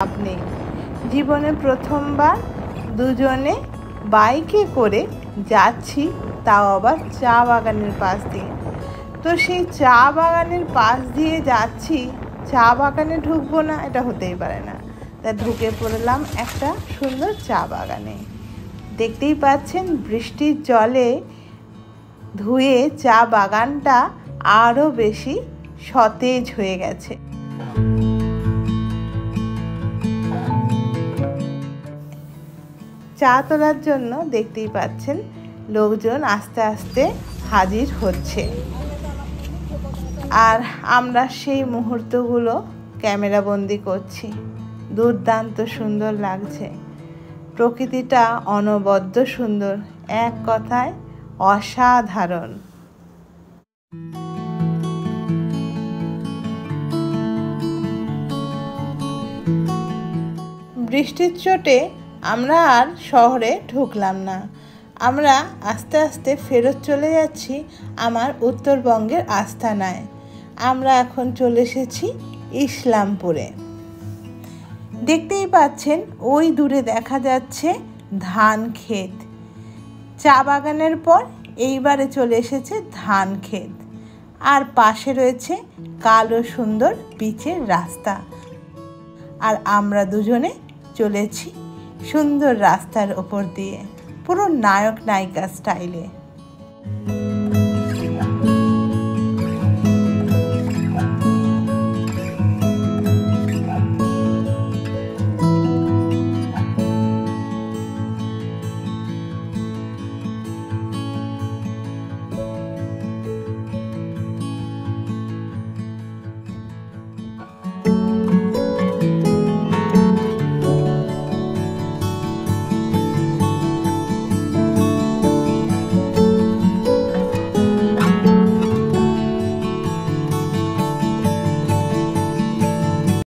আপনি জীবনে প্রথমবার দুজনে বাইকে করে যাচ্ছি, তাও আবার চা বাগানের পাশ দিয়ে। তো সেই চা বাগানের পাশ দিয়ে যাচ্ছি, চা বাগানে ঢুকবো না এটা হতেই পারে না। তা ঢুকে পড়লাম একটা সুন্দর চা বাগানে। দেখতেই পাচ্ছেন বৃষ্টির জলে ধুয়ে চা বাগানটা আরও বেশি সতেজ হয়ে গেছে। চা তোলার জন্য দেখতেই পাচ্ছেন লোকজন আস্তে আস্তে হাজির হচ্ছে, আর আমরা সেই মুহূর্তগুলো ক্যামেরাবন্দি করছি। দুর্দান্ত সুন্দর লাগছে, প্রকৃতিটা অনবদ্য সুন্দর, এক কথায় অসাধারণ। বৃষ্টির চোটে আমরা আর শহরে ঢুকলাম না, আমরা আস্তে আস্তে ফেরত চলে যাচ্ছি আমার উত্তরবঙ্গের আস্তানায়। আমরা এখন চলে এসেছি ইসলামপুরে। দেখতেই পাচ্ছেন ওই দূরে দেখা যাচ্ছে ধান ক্ষেত। চা বাগানের পর এইবারে চলে এসেছে ধান ক্ষেত, আর পাশে রয়েছে কালো সুন্দর পিচের রাস্তা। আর আমরা দুজনে চলেছি সুন্দর রাস্তার ওপর দিয়ে, পুরো নায়ক নায়িকা স্টাইলে।